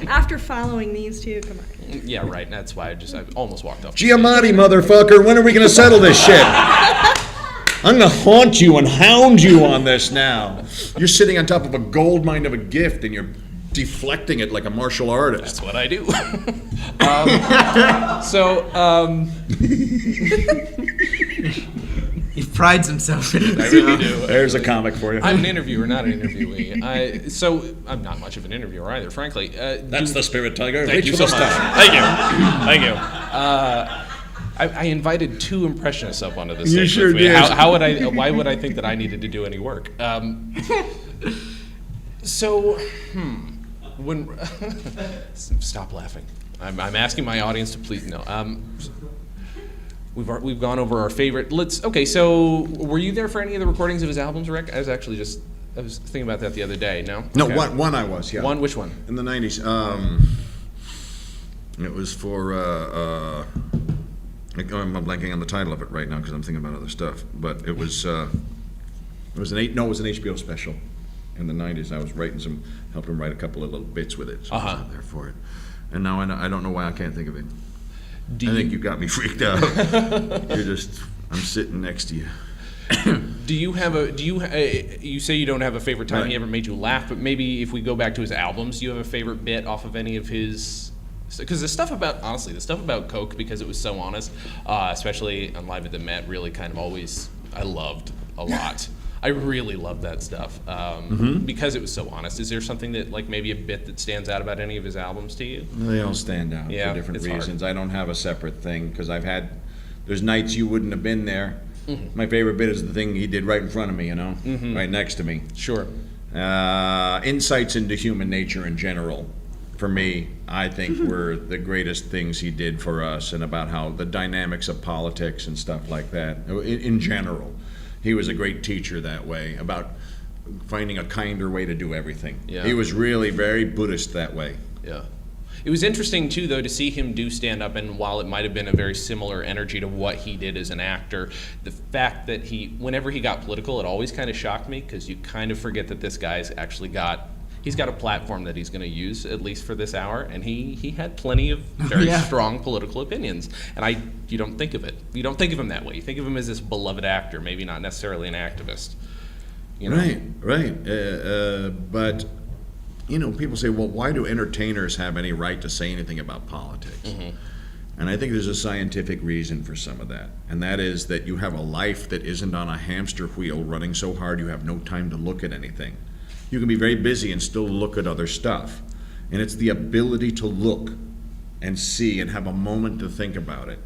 C: After following these two, come on.
A: Yeah, right. That's why I almost walked off.
D: Giamatti, motherfucker, when are we going to settle this shit? I'm going to haunt you and hound you on this now. You're sitting on top of a gold mine of a gift and you're deflecting it like a martial artist.
A: That's what I do.
B: He prides himself in it.
A: I really do.
D: There's a comic for you.
A: I'm an interviewer, not an interviewee. So I'm not much of an interviewer either, frankly.
D: That's the spirit, Tiger.
A: Thank you so much. Thank you. Thank you. I invited two impressionists up onto the stage.
D: You sure
A: with me.
D: did.
A: How would I? Why would I think that I needed to do any work? When stop laughing. I'm asking my audience to please no. We've gone over our favorite. Okay. So were you there for any of the recordings of his albums, Rick? I was thinking about that the other day. No.
D: No,
A: Okay.
D: one I was, yeah.
A: One. Which one?
D: In the 90s. It was for, I'm blanking on the title of it right now because I'm thinking about other stuff. But it was an HBO special in the 90s. I was helping write a couple of little bits with it. So I was out there for it. And now I don't know why I can't think of it. I think you got me freaked out. I'm sitting next to you.
A: You say you don't have a favorite time
D: Right.
A: he ever made you laugh, but maybe if we go back to his albums, do you have a favorite bit off of any of his? Because the stuff about Coke, because it was so honest, especially on Live at the Met, really kind of always I loved a lot. I really loved that stuff because it was so honest. Is there something that, like, maybe a bit that stands out about any of his albums to you?
D: They all stand out
A: Yeah,
D: for different
A: it's hard.
D: reasons. I don't have a separate thing because there's nights you wouldn't have been there. My favorite bit is the thing he did right in front of me, right next to me.
A: Sure.
D: Insights into human nature in general, for me, I think were the greatest things he did for us, and about how the dynamics of politics and stuff like that, in general. He was a great teacher that way, about finding a kinder way to do everything.
A: Yeah.
D: He was really very Buddhist that way.
A: Yeah. It was interesting, too, though, to see him do stand-up, and while it might have been a very similar energy to what he did as an actor, the fact that whenever he got political, it always kind of shocked me, because you kind of forget that this guy's actually he's got a platform that he's going to use, at least for this hour, and he had plenty of very strong political opinions, and you don't think of it. You don't think of him that way. You think of him as this beloved actor, maybe not necessarily an activist. You know?
D: Right. But, people say, well, why do entertainers have any right to say anything about politics?
A: Mm-hmm.
D: And I think there's a scientific reason for some of that. And that is that you have a life that isn't on a hamster wheel running so hard you have no time to look at anything. You can be very busy and still look at other stuff. And it's the ability to look and see and have a moment to think about it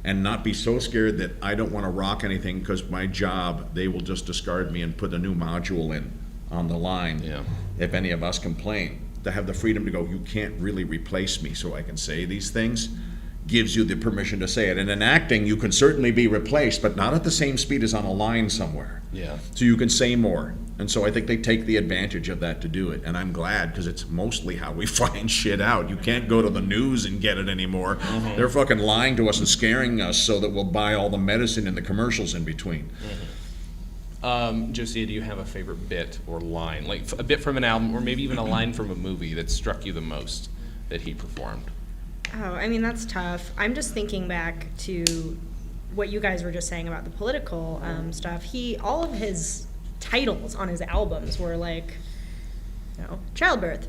D: and not be so scared that I don't want to rock anything because my job, they will just discard me and put a new module in on the line if any of us complain. To have the freedom to go, you can't really replace me so I can say these things, gives you the permission to say it. And in acting, you can certainly be replaced, but not at the same speed as on a line somewhere.
A: Yeah.
D: So you can say more. And so I think they take the advantage of that to do it. And I'm glad, because it's mostly how we find shit out. You can't go to the news and get it anymore.
A: Mm-hmm.
D: They're fucking lying to us and scaring us so that we'll buy all the medicine and the commercials in between.
A: Josia, do you have a favorite bit or line, like a bit from an album, or maybe even a line from a movie that struck you the most that he performed?
C: Oh, I mean, that's tough. I'm just thinking back to what you guys were just saying about the political stuff. All of his titles on his albums were like, childbirth,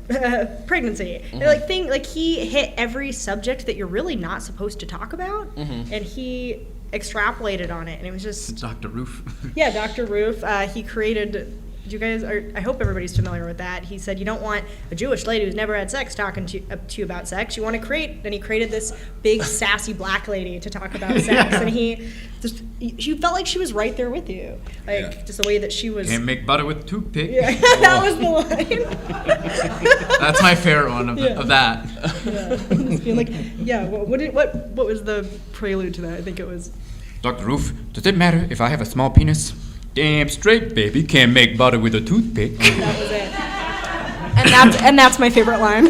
C: pregnancy, like he hit every subject that you're really not supposed to talk about, and he extrapolated on it, and it was just
B: Dr. Roof.
C: Yeah, Dr. Roof. He created. You guys I hope everybody's familiar with that. He said you don't want a Jewish lady who's never had sex talking to you about sex. You want to and he created this big sassy black lady to talk about sex, and you felt like she was right there with you, just the way that she was.
B: Can't make butter with a toothpick.
C: Yeah, that was the line.
B: That's my favorite one of that.
C: What was the prelude to that? I think it was.
F: Dr. Roof, does it matter if I have a small penis? Damn straight, baby. Can't make butter with a toothpick.
C: That was it. And that's my favorite line.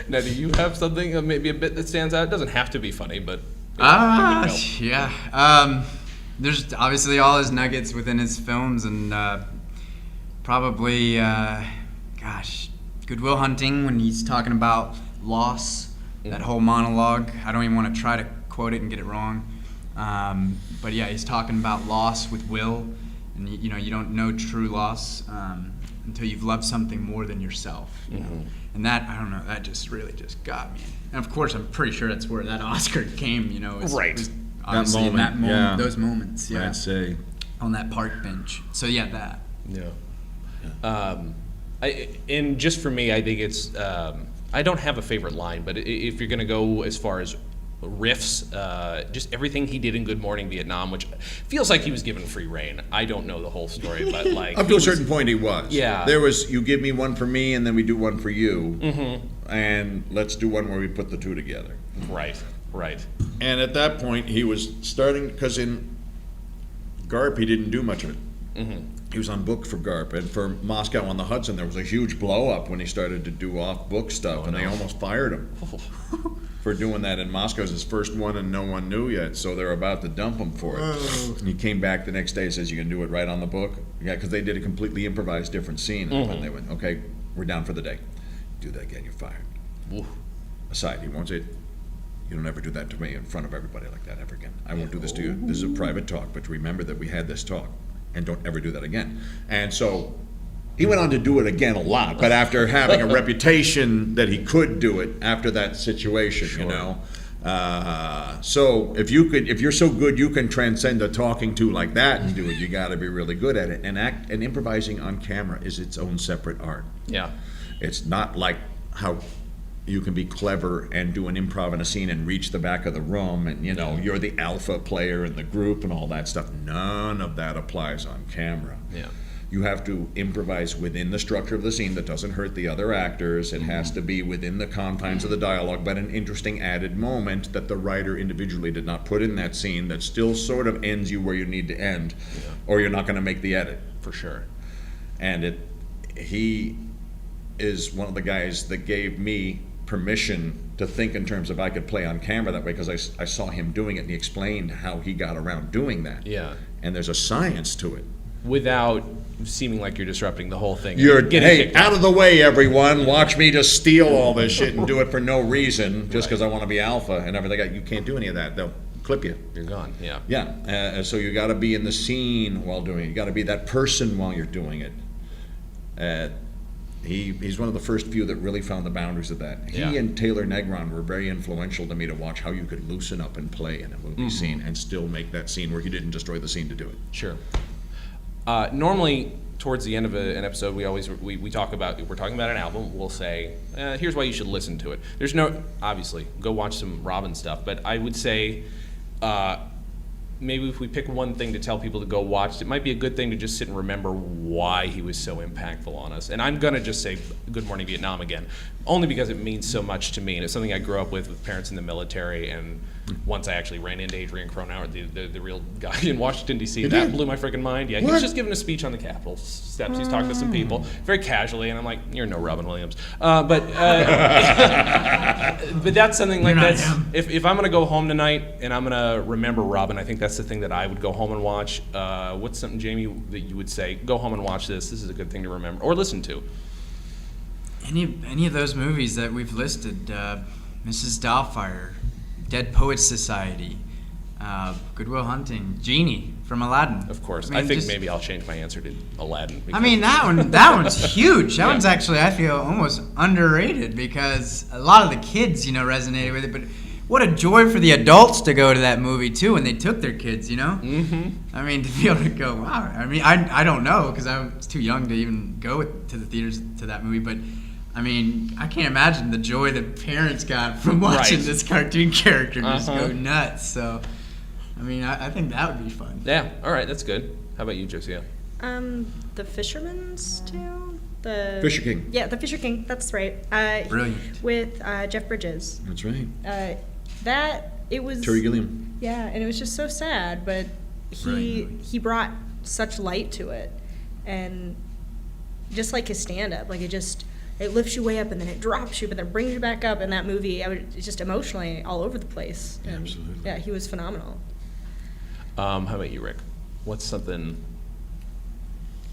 A: Now, do you have something, maybe a bit that stands out? It doesn't have to be funny, but...
B: Yeah. There's obviously all his nuggets within his films, and probably, Good Will Hunting, when he's talking about loss, that whole monologue. I don't even want to try to quote it and get it wrong. But yeah, he's talking about loss with will, and you don't know true loss until you've loved something more than yourself. You know? And that, I don't know, that just really just got me. And of course, I'm pretty sure that's where that Oscar came.
A: Right.
B: Was obviously in that moment, those moments. Yeah.
D: I'd say
B: on that park bench. So yeah, that.
A: Yeah. And just for me, I think it's. I don't have a favorite line, but if you're going to go as far as riffs, just everything he did in Good Morning Vietnam, which feels like he was given free reign. I don't know the whole story, but like
D: up to a certain point he was.
A: Yeah.
D: There was, you give me one for me and then we do one for you, and let's do one where we put the two together.
A: Right.
D: And at that point he was starting, because in GARP he didn't do much of it. He was on book for GARP, and for Moscow on the Hudson there was a huge blow up when he started to do off book stuff, and they almost fired him. For doing that. In Moscow's his first one, and no one knew yet, so they're about to dump him for it. And he came back the next day and says, "You can do it right on the book." Yeah, because they did a completely improvised different scene, and they went, "Okay, we're down for the day. Do that again, you're fired."
A: Oof.
D: Aside, he won't say, "You don't ever do that to me in front of everybody like that ever again. I won't do this to you. This is a private talk, but remember that we had this talk, and don't ever do that again." And so he went on to do it again a lot, but after having a reputation that he could do it after that situation, you know. So if you're so good you can transcend a talking to like that and do it, you got to be really good at it. And improvising on camera is its own separate art.
A: Yeah.
D: It's not like how you can be clever and do an improv in a scene and reach the back of the room and you're the alpha player in the group and all that stuff. None of that applies on camera.
A: Yeah.
D: You have to improvise within the structure of the scene that doesn't hurt the other actors. It has to be within the confines of the dialogue, but an interesting added moment that the writer individually did not put in that scene that still sort of ends you where you need to end, or you're not going to make the edit.
A: For sure.
D: And he is one of the guys that gave me permission to think in terms of I could play on camera that way, because I saw him doing it, and he explained how he got around doing that.
A: Yeah.
D: And there's a science to it.
A: Without seeming like you're disrupting the whole thing.
D: You're
A: getting
D: hey,
A: kicked
D: out of the way, everyone. Watch me just steal all this shit and do it for no reason, just because I want to be alpha and everything. You can't do any of that. They'll clip you.
A: You're gone. Yeah.
D: Yeah. So you got to be in the scene while doing it. You got to be that person while you're doing it. He's one of the first few that really found the boundaries of that. He
A: Yeah.
D: and Taylor Negron were very influential to me to watch how you could loosen up and play in a movie scene and still make that scene where you didn't destroy the scene to do it.
A: Sure. Normally, towards the end of an episode, we talk about, if we're talking about an album, we'll say, here's why you should listen to it. There's no, obviously, go watch some Robin stuff, but I would say, maybe if we pick one thing to tell people to go watch, it might be a good thing to just sit and remember why he was so impactful on us. And I'm going to just say Good Morning Vietnam again, only because it means so much to me. And it's something I grew up with parents in the military. And once I actually ran into Adrian Cronauer, the real guy in Washington, D.C., that blew my freaking mind. Yeah, he was just giving a speech on the Capitol steps. He's talking to some people very casually. And I'm like, you're no Robin Williams. But that's something like that. If I'm going to go home tonight and I'm going to remember Robin, I think that's the thing that I would go home and watch. What's something, Jamie, that you would say, go home and watch this. This is a good thing to remember or listen to.
B: Any of those movies that we've listed, Mrs. Doubtfire, Dead Poets Society, Good Will Hunting, Genie from Aladdin.
A: Of course.
B: I mean,
A: I think maybe I'll change my answer to Aladdin.
B: I mean, that one's huge. That one's actually, I feel, almost underrated, because a lot of the kids, resonated with it, but what a joy for the adults to go to that movie, too, when they took their kids, Mm-hmm. I mean, to be able to go, wow. I mean, I don't know, because I was too young to even go to the theaters to that movie, but I mean, I can't imagine the joy that parents got from watching this cartoon character just go nuts. So, I mean, I think that would be fun.
A: Yeah, all right, that's good. How about you, Josia?
C: The Fisherman's Tale? The
D: Fisher King.
C: Yeah, The Fisher King, that's right.
B: Brilliant.
C: With Jeff Bridges.
D: That's right.
C: It was...
D: Terry Gilliam.
C: Yeah, and it was just so sad, but he brought such light to it. And just like his stand-up, like it lifts you way up and then it drops you, but then it brings you back up. In that movie, it's just emotionally all over the place. And
D: Absolutely.
C: Yeah, he was phenomenal.
A: How about you, Rick? What's something...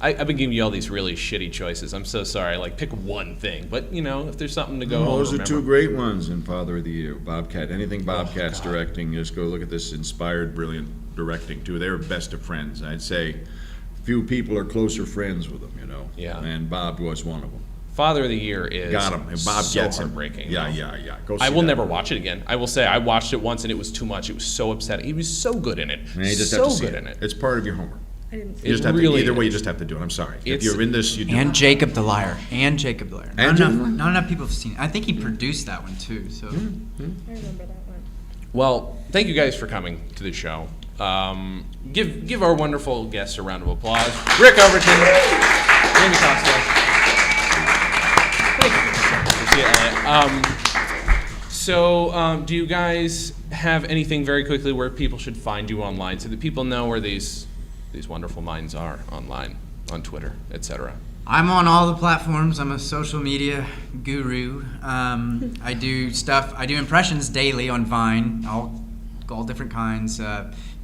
A: I've been giving you all these really shitty choices. I'm so sorry. Like, pick one thing. But, if there's something to go home
D: Those are
A: remember.
D: two great ones in Father of the Year. Bobcat. Anything Bobcat's directing, just go look at this inspired, brilliant directing, too. They were best of friends. I'd say few people are closer friends with them,
A: Yeah.
D: And Bob was one of them.
A: Father of the Year is
D: Got him. And Bob
A: so
D: gets him.
A: heartbreaking.
D: Yeah. Go see
A: I will
D: that.
A: never watch it again. I will say I watched it once and it was too much. It was so upsetting. He was so good in it.
D: And you just
A: so
D: have to see
A: good
D: it.
A: in it.
D: It's part of your homework.
C: I didn't see
D: You just have
A: really
D: to, either way, you
A: is.
D: just have to do it. I'm sorry. If
A: It's-
D: you're in this, you do
B: And
D: it.
B: Jacob the Liar. Not enough people have seen it. I think he produced that one, too. So.
C: I remember that one.
A: Well, thank you guys for coming to the show. Give our wonderful guests a round of applause. Rick Overton, Jamie Costa. Thank you. Do you guys have anything very quickly where people should find you online so that people know where these wonderful minds are online, on Twitter, etc.?
B: I'm on all the platforms. I'm a social media guru. I do impressions daily on Vine, all different kinds.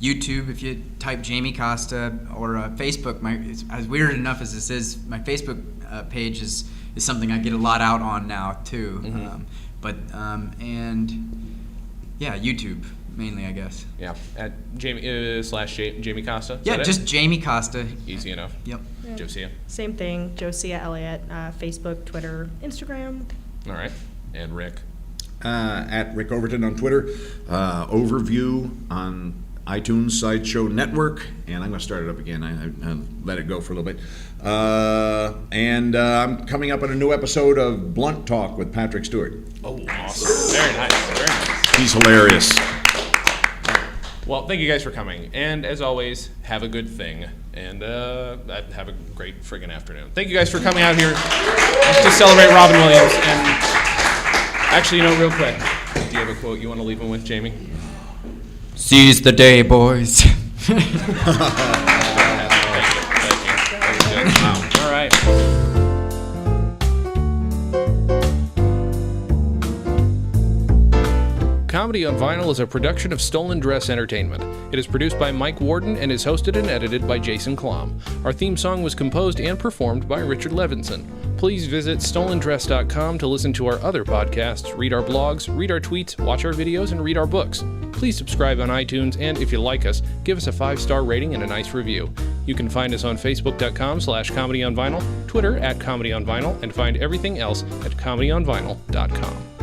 B: YouTube, if you type Jamie Costa, or Facebook. It's, as weird enough as this is, my Facebook page is something I get a lot out on now too. And yeah, YouTube mainly, I guess.
A: Yeah, at Jamie Jamie Costa. Is
B: Yeah,
A: that
B: just
A: it?
B: Jamie Costa.
A: Easy enough.
B: Yep.
A: Josia.
C: Same thing, Josia Elliott, Facebook, Twitter, Instagram.
A: All right, and Rick.
D: At Rick Overton on Twitter. Overview on iTunes, Sideshow Network. And I'm going to start it up again. I let it go for a little bit. And I'm coming up on a new episode of Blunt Talk with Patrick Stewart.
A: Oh, awesome. Very nice. Very nice.
D: He's hilarious.
A: Well, thank you guys for coming. And as always, have a good thing. And have a great friggin' afternoon. Thank you guys for coming out here to celebrate Robin Williams. And actually, real quick, do you have a quote you want to leave them with, Jamie?
F: Seize the day, boys.
A: Thank you. Comedy on Vinyl is a production of Stolen Dress Entertainment. It is produced by Mike Warden and is hosted and edited by Jason Klamm. Our theme song was composed and performed by Richard Levinson. Please visit stolendress.com to listen to our other podcasts, read our blogs, read our tweets, watch our videos, and read our books. Please subscribe on iTunes, and if you like us, give us a 5-star rating and a nice review. You can find us on facebook.com/comedyonvinyl, Twitter @comedyonvinyl, and find everything else at comedyonvinyl.com.